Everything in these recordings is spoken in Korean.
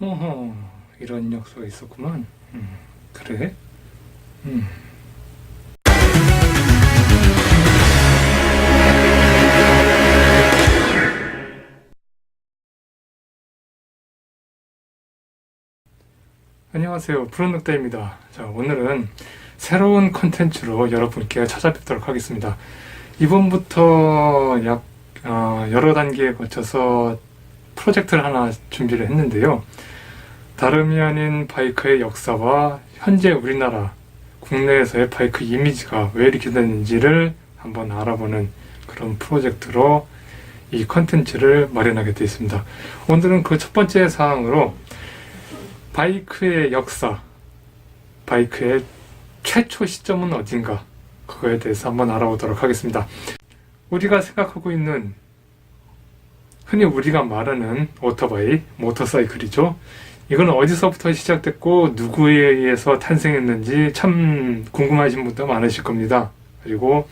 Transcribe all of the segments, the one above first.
어허, 이런 역사가 있었구만. 그래? 음. 안녕하세요. 푸른늑대입니다. 자, 오늘은 새로운 컨텐츠로 여러분께 찾아뵙도록 하겠습니다. 이번부터 여러 단계에 거쳐서 프로젝트를 하나 준비를 했는데요. 다름이 아닌 바이크의 역사와 현재 우리나라 국내에서의 바이크 이미지가 왜 이렇게 됐는지를 한번 알아보는 그런 프로젝트로 이 컨텐츠를 마련하게 되어 있습니다. 오늘은 그 첫 번째 사항으로 바이크의 역사, 바이크의 최초 시점은 어딘가, 그거에 대해서 한번 알아보도록 하겠습니다. 우리가 생각하고 있는, 흔히 우리가 말하는 오토바이, 모터사이클이죠. 이건 어디서부터 시작됐고 누구에 의해서 탄생했는지 참 궁금하신 분도 많으실 겁니다. 그리고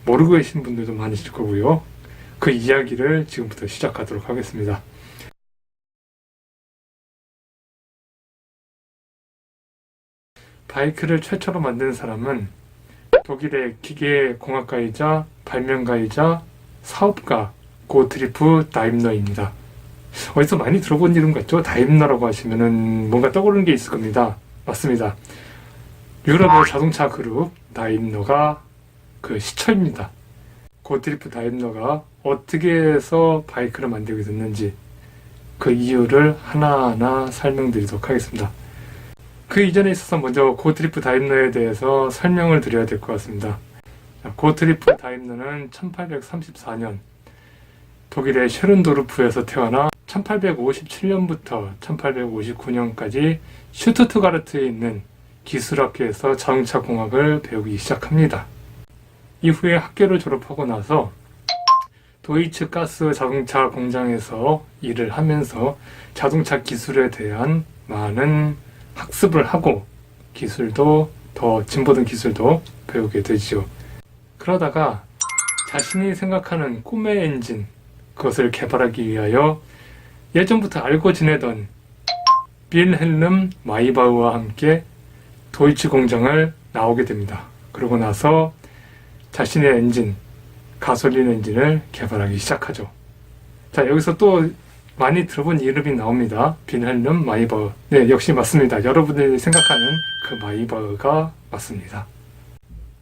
모르고 계신 분들도 많으실 거고요. 그 이야기를 지금부터 시작하도록 하겠습니다. 바이크를 최초로 만든 사람은 독일의 기계공학가이자 발명가이자 사업가 고트리프 다임러입니다. 어디서 많이 들어본 이름 같죠? 다임러라고 하시면은 뭔가 떠오르는 게 있을 겁니다. 맞습니다. 유럽의 자동차 그룹 다임러가 그 시초입니다. 고트리프 다임러가 어떻게 해서 바이크를 만들게 됐는지 그 이유를 하나하나 설명드리도록 하겠습니다. 그 이전에 있어서 먼저 고트리프 다임러에 대해서 설명을 드려야 될 것 같습니다. 고트리프 다임러는 1834년 독일의 쉐른도르프에서 태어나 1857년부터 1859년까지 슈투트가르트에 있는 기술학교에서 자동차 공학을 배우기 시작합니다. 이후에 학교를 졸업하고 나서 도이츠 가스 자동차 공장에서 일을 하면서 자동차 기술에 대한 많은 학습을 하고 기술도 더 진보된 기술도 배우게 되죠. 그러다가 자신이 생각하는 꿈의 엔진, 그것을 개발하기 위하여 예전부터 알고 지내던 빌헬름 마이바흐와 함께 도이치 공장을 나오게 됩니다. 그러고 나서 자신의 엔진, 가솔린 엔진을 개발하기 시작하죠. 자, 여기서 또 많이 들어본 이름이 나옵니다. 빌헬름 마이바흐. 네, 역시 맞습니다. 여러분들이 생각하는 그 마이바흐가 맞습니다.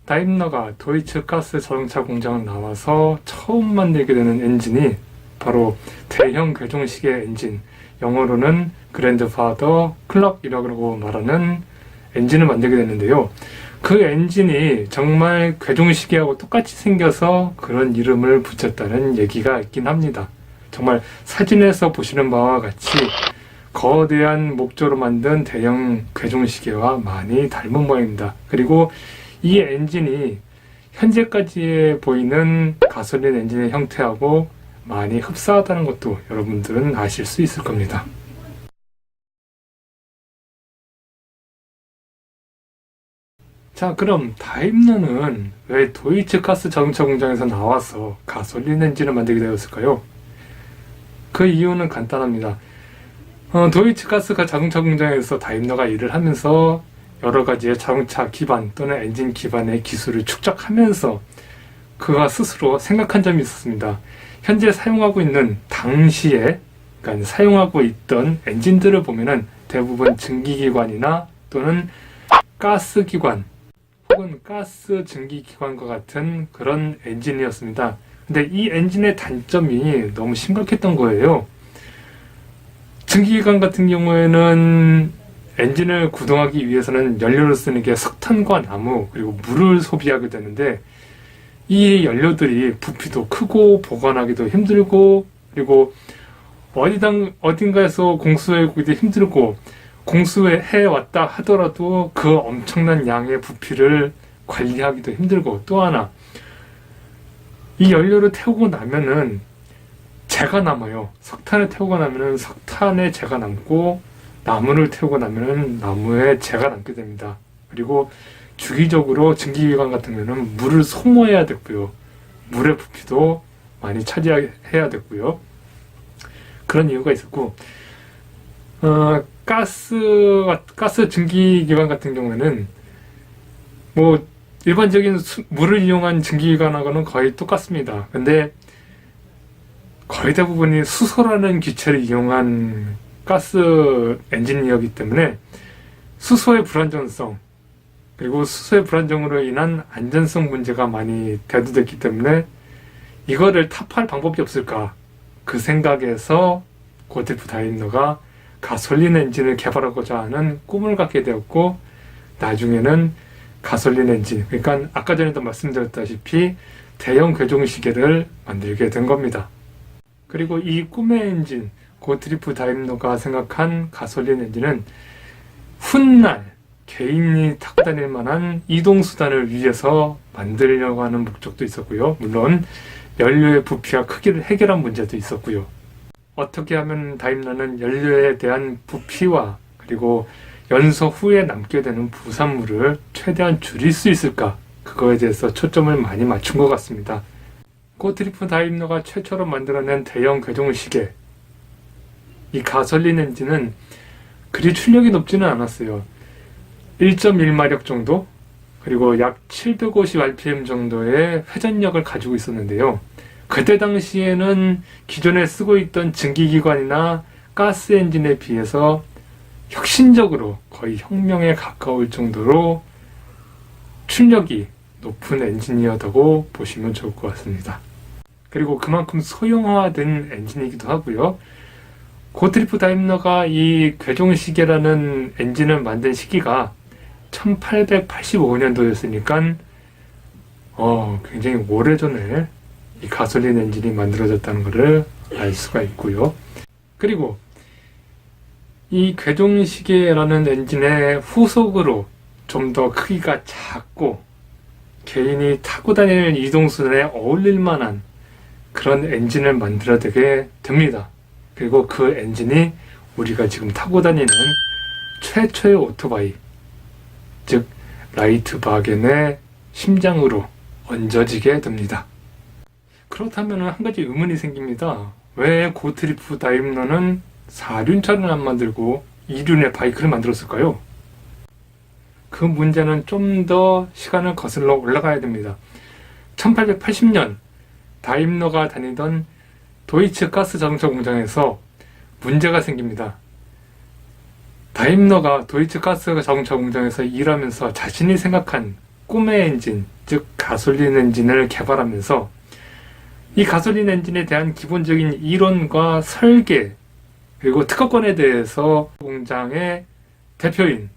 다임러가 도이츠 가스 자동차 공장을 나와서 처음 만들게 되는 엔진이 바로 대형 궤종식의 엔진, 영어로는 그랜드파더 클럭이라고 말하는 엔진을 만들게 됐는데요. 그 엔진이 정말 궤종시계하고 똑같이 생겨서 그런 이름을 붙였다는 얘기가 있긴 합니다. 정말 사진에서 보시는 바와 같이 거대한 목조로 만든 대형 궤종시계와 많이 닮은 모양입니다. 그리고 이 엔진이 현재까지 보이는 가솔린 엔진의 형태하고 많이 흡사하다는 것도 여러분들은 아실 수 있을 겁니다. 자, 그럼 다임러는 왜 도이츠 가스 자동차 공장에서 나와서 가솔린 엔진을 만들게 되었을까요? 그 이유는 간단합니다. 도이츠 가스 자동차 공장에서 다임러가 일을 하면서 여러 가지의 자동차 기반 또는 엔진 기반의 기술을 축적하면서 그가 스스로 생각한 점이 있었습니다. 현재 사용하고 있는 당시에, 그러니까 사용하고 있던 엔진들을 보면은 대부분 증기기관이나 또는 가스기관 혹은 가스 증기기관과 같은 그런 엔진이었습니다. 근데 이 엔진의 단점이 너무 심각했던 거예요. 증기기관 같은 경우에는 엔진을 구동하기 위해서는 연료를 쓰는 게 석탄과 나무 그리고 물을 소비하게 되는데 이 연료들이 부피도 크고 보관하기도 힘들고 그리고 어딘가에서 공수해오기도 힘들고 공수해 왔다 하더라도 그 엄청난 양의 부피를 관리하기도 힘들고 또 하나 이 연료를 태우고 나면은 재가 남아요. 석탄을 태우고 나면은 석탄에 재가 남고 나무를 태우고 나면은 나무에 재가 남게 됩니다. 그리고 주기적으로 증기기관 같은 경우는 물을 소모해야 됐고요. 물의 부피도 많이 차지해야 됐고요. 그런 이유가 있었고 가스 증기기관 같은 경우에는 뭐 일반적인 물을 이용한 증기기관하고는 거의 똑같습니다. 근데 거의 대부분이 수소라는 기체를 이용한 가스 엔진이었기 때문에 수소의 불안정성, 그리고 수소의 불안정으로 인한 안전성 문제가 많이 대두됐기 때문에 이거를 타파할 방법이 없을까, 그 생각에서 고트리프 다임러가 가솔린 엔진을 개발하고자 하는 꿈을 갖게 되었고, 나중에는 가솔린 엔진, 그러니까 아까 전에도 말씀드렸다시피 대형 궤종 시계를 만들게 된 겁니다. 그리고 이 꿈의 엔진, 고트리프 다임러가 생각한 가솔린 엔진은 훗날 개인이 타고 다닐 만한 이동수단을 위해서 만들려고 하는 목적도 있었고요. 물론 연료의 부피와 크기를 해결한 문제도 있었고요. 어떻게 하면 다임러는 연료에 대한 부피와 그리고 연소 후에 남게 되는 부산물을 최대한 줄일 수 있을까, 그거에 대해서 초점을 많이 맞춘 것 같습니다. 고트리프 다임러가 최초로 만들어낸 대형 궤종 시계, 이 가솔린 엔진은 그리 출력이 높지는 않았어요. 1.1마력 정도, 그리고 약 750rpm 정도의 회전력을 가지고 있었는데요. 그때 당시에는 기존에 쓰고 있던 증기기관이나 가스 엔진에 비해서 혁신적으로 거의 혁명에 가까울 정도로 출력이 높은 엔진이었다고 보시면 좋을 것 같습니다. 그리고 그만큼 소형화된 엔진이기도 하고요. 고트리프 다임러가 이 궤종시계라는 엔진을 만든 시기가 1885년도였으니까 굉장히 오래전에 이 가솔린 엔진이 만들어졌다는 것을 알 수가 있고요. 그리고 이 궤종시계라는 엔진의 후속으로 좀 더 크기가 작고 개인이 타고 다니는 이동수단에 어울릴 만한 그런 엔진을 만들어내게 됩니다. 그리고 그 엔진이 우리가 지금 타고 다니는 최초의 오토바이, 즉 라이트바겐의 심장으로 얹어지게 됩니다. 그렇다면 한 가지 의문이 생깁니다. 왜 고트리프 다임러는 4륜차를 안 만들고 2륜의 바이크를 만들었을까요? 그 문제는 좀 더 시간을 거슬러 올라가야 됩니다. 1880년 다임러가 다니던 도이치 가스 자동차 공장에서 문제가 생깁니다. 다임러가 도이치 가스 자동차 공장에서 일하면서 자신이 생각한 꿈의 엔진, 즉 가솔린 엔진을 개발하면서 이 가솔린 엔진에 대한 기본적인 이론과 설계, 그리고 특허권에 대해서 공장의 대표인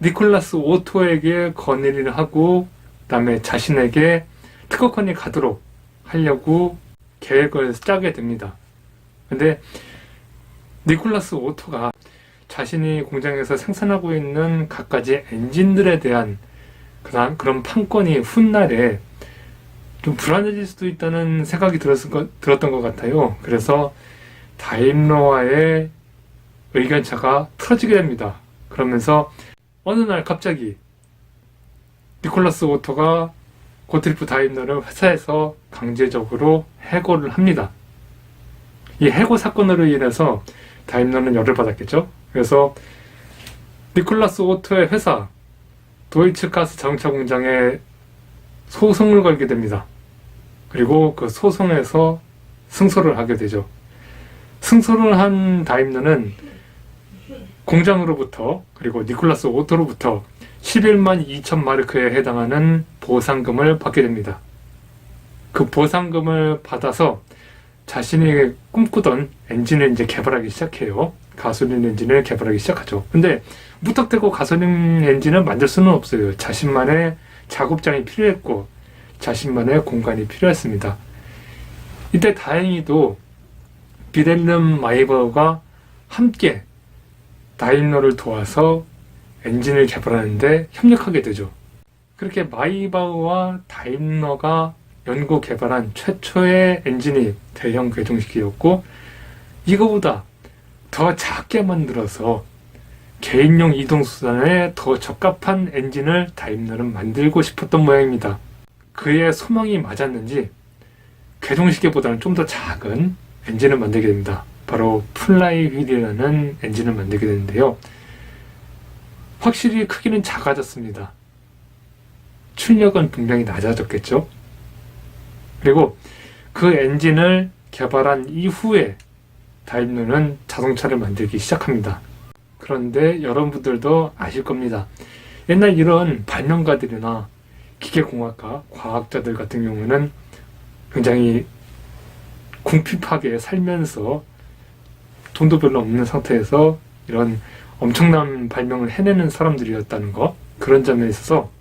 니콜라스 오토에게 건의를 하고, 그 다음에 자신에게 특허권이 가도록 하려고 계획을 짜게 됩니다. 근데 니콜라스 오토가 자신이 공장에서 생산하고 있는 갖가지 엔진들에 대한 그런 판권이 훗날에 좀 불안해질 수도 있다는 생각이 들었던 것 같아요. 그래서 다임러와의 의견차가 틀어지게 됩니다. 그러면서 어느 날 갑자기 니콜라스 오토가 고트리프 다임러를 회사에서 강제적으로 해고를 합니다. 이 해고 사건으로 인해서 다임러는 열을 받았겠죠. 그래서 니콜라스 오토의 회사 도이츠 가스 자동차 공장에 소송을 걸게 됩니다. 그리고 그 소송에서 승소를 하게 되죠. 승소를 한 다임러는 공장으로부터, 그리고 니콜라스 오토로부터 11만 2천 마르크에 해당하는 보상금을 받게 됩니다. 그 보상금을 받아서 자신이 꿈꾸던 엔진을 이제 개발하기 시작해요. 가솔린 엔진을 개발하기 시작하죠. 근데 무턱대고 가솔린 엔진을 만들 수는 없어요. 자신만의 작업장이 필요했고 자신만의 공간이 필요했습니다. 이때 다행히도 비델름 마이바흐가 함께 다임러를 도와서 엔진을 개발하는데 협력하게 되죠. 그렇게 마이바흐와 다임러가 연구 개발한 최초의 엔진이 대형 궤종시계였고, 이거보다 더 작게 만들어서 개인용 이동수단에 더 적합한 엔진을 다임러는 만들고 싶었던 모양입니다. 그의 소망이 맞았는지 궤종시계보다는 좀 더 작은 엔진을 만들게 됩니다. 바로 플라이 휠이라는 엔진을 만들게 되는데요. 확실히 크기는 작아졌습니다. 출력은 분명히 낮아졌겠죠. 그리고 그 엔진을 개발한 이후에 다임러는 자동차를 만들기 시작합니다. 그런데 여러분들도 아실 겁니다. 옛날 이런 발명가들이나 기계공학과, 과학자들 같은 경우는 굉장히 궁핍하게 살면서 돈도 별로 없는 상태에서 이런 엄청난 발명을 해내는 사람들이었다는 것, 그런 점에 있어서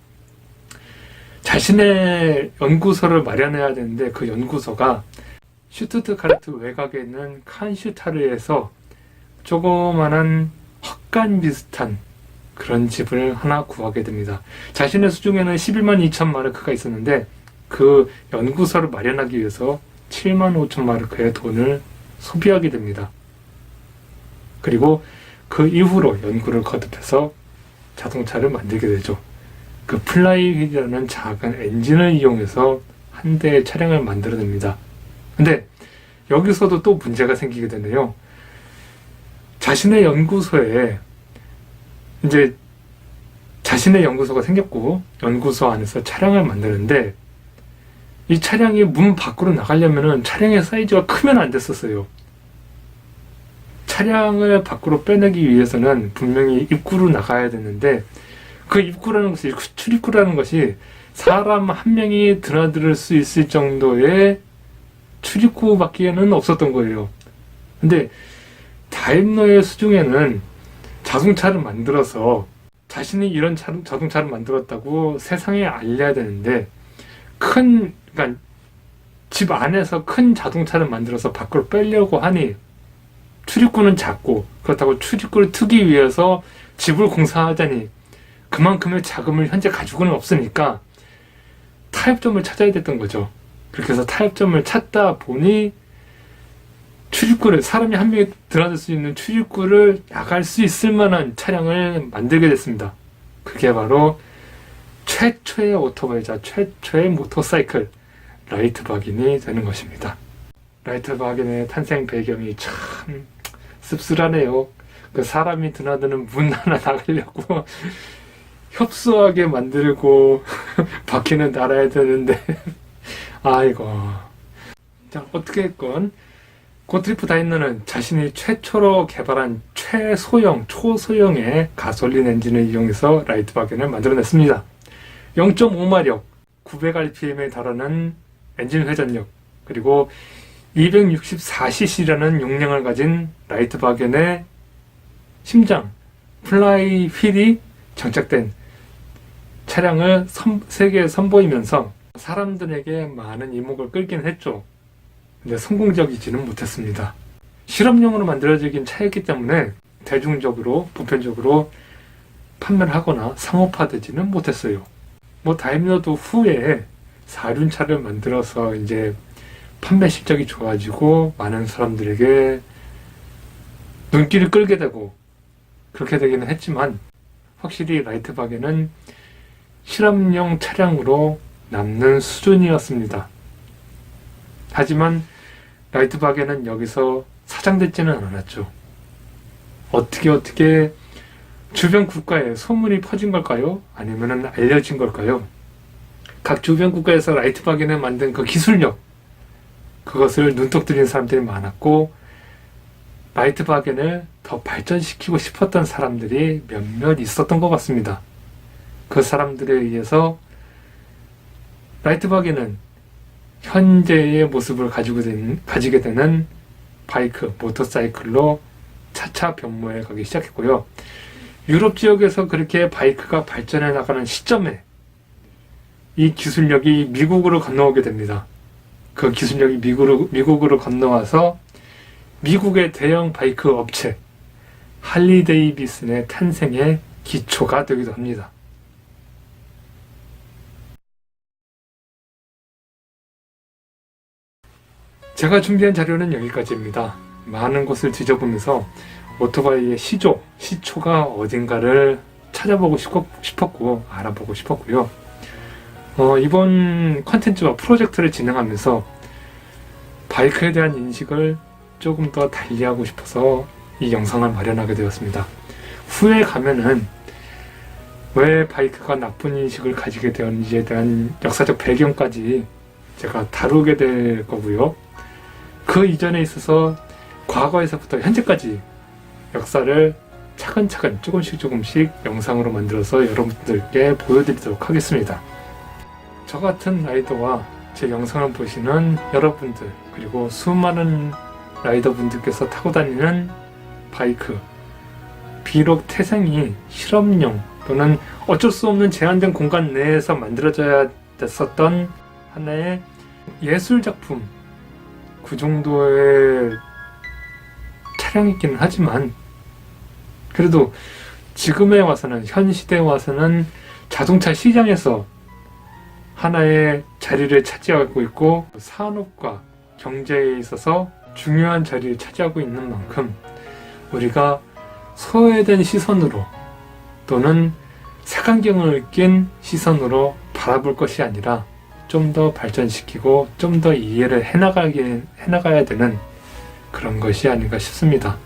자신의 연구소를 마련해야 되는데 그 연구소가 슈투트가르트 외곽에 있는 칸슈타르에서 조그만한 헛간 비슷한 그런 집을 하나 구하게 됩니다. 자신의 수중에는 11만 2천 마르크가 있었는데 그 연구소를 마련하기 위해서 7만 5천 마르크의 돈을 소비하게 됩니다. 그리고 그 이후로 연구를 거듭해서 자동차를 만들게 되죠. 그 플라이휠이라는 작은 엔진을 이용해서 한 대의 차량을 만들어냅니다. 근데 여기서도 또 문제가 생기게 되네요. 자신의 연구소에 이제 자신의 연구소가 생겼고 연구소 안에서 차량을 만드는데 이 차량이 문 밖으로 나가려면은 차량의 사이즈가 크면 안 됐었어요. 차량을 밖으로 빼내기 위해서는 분명히 입구로 나가야 되는데 그 입구라는 것이, 출입구라는 것이 사람 한 명이 드나들 수 있을 정도의 출입구밖에는 없었던 거예요. 근데 다임러의 수중에는 자동차를 만들어서 자신이 이런 자동차를 만들었다고 세상에 알려야 되는데 그러니까 집 안에서 큰 자동차를 만들어서 밖으로 빼려고 하니 출입구는 작고 그렇다고 출입구를 트기 위해서 집을 공사하자니 그만큼의 자금을 현재 가지고는 없으니까 타협점을 찾아야 됐던 거죠. 그렇게 해서 타협점을 찾다 보니 출입구를, 사람이 한 명이 드나들 수 있는 출입구를 나갈 수 있을 만한 차량을 만들게 됐습니다. 그게 바로 최초의 오토바이자 최초의 모터사이클 라이트바겐이 되는 것입니다. 라이트바겐의 탄생 배경이 참 씁쓸하네요. 그 사람이 드나드는 문 하나 나가려고 협소하게 만들고 바퀴는 달아야 되는데 아이고. 자, 어떻게 했건 고트리프 다임러는 자신이 최초로 개발한 초소형의 가솔린 엔진을 이용해서 라이트바겐을 만들어냈습니다. 0.5마력, 900rpm에 달하는 엔진 회전력, 그리고 264cc라는 용량을 가진 라이트바겐의 심장, 플라이 휠이 장착된 차량을 세계에 선보이면서 사람들에게 많은 이목을 끌긴 했죠. 근데 성공적이지는 못했습니다. 실험용으로 만들어지긴 차였기 때문에 대중적으로, 보편적으로 판매를 하거나 상업화되지는 못했어요. 다임러도 후에 사륜차를 만들어서 이제 판매 실적이 좋아지고 많은 사람들에게 눈길을 끌게 되고 그렇게 되기는 했지만 확실히 라이트바겐은 실험용 차량으로 남는 수준이었습니다. 하지만 라이트바겐은 여기서 사장되지는 않았죠. 어떻게 주변 국가에 소문이 퍼진 걸까요? 아니면 알려진 걸까요? 각 주변 국가에서 라이트바겐을 만든 그 기술력, 그것을 눈독 들인 사람들이 많았고 라이트바겐을 더 발전시키고 싶었던 사람들이 몇몇 있었던 것 같습니다. 그 사람들에 의해서 라이트바겐은 현재의 모습을 가지게 되는 바이크, 모터사이클로 차차 변모해 가기 시작했고요. 유럽 지역에서 그렇게 바이크가 발전해 나가는 시점에 이 기술력이 미국으로 건너오게 됩니다. 그 기술력이 미국으로 건너와서 미국의 대형 바이크 업체 할리 데이비슨의 탄생의 기초가 되기도 합니다. 제가 준비한 자료는 여기까지입니다. 많은 곳을 뒤져보면서 오토바이의 시초가 어딘가를 찾아보고 싶었고 알아보고 싶었고요. 이번 컨텐츠와 프로젝트를 진행하면서 바이크에 대한 인식을 조금 더 달리하고 싶어서 이 영상을 마련하게 되었습니다. 후에 가면은 왜 바이크가 나쁜 인식을 가지게 되었는지에 대한 역사적 배경까지 제가 다루게 될 거고요. 그 이전에 있어서 과거에서부터 현재까지 역사를 차근차근 조금씩 영상으로 만들어서 여러분들께 보여드리도록 하겠습니다. 저 같은 라이더와 제 영상을 보시는 여러분들, 그리고 수많은 라이더분들께서 타고 다니는 바이크, 비록 태생이 실험용 또는 어쩔 수 없는 제한된 공간 내에서 만들어져야 됐었던 하나의 예술작품, 그 정도의 차량이기는 하지만 그래도 지금에 와서는, 현 시대에 와서는 자동차 시장에서 하나의 자리를 차지하고 있고 산업과 경제에 있어서 중요한 자리를 차지하고 있는 만큼 우리가 소외된 시선으로 또는 색안경을 낀 시선으로 바라볼 것이 아니라 좀 더 발전시키고 좀 더 이해를 해나가야 되는 그런 것이 아닌가 싶습니다.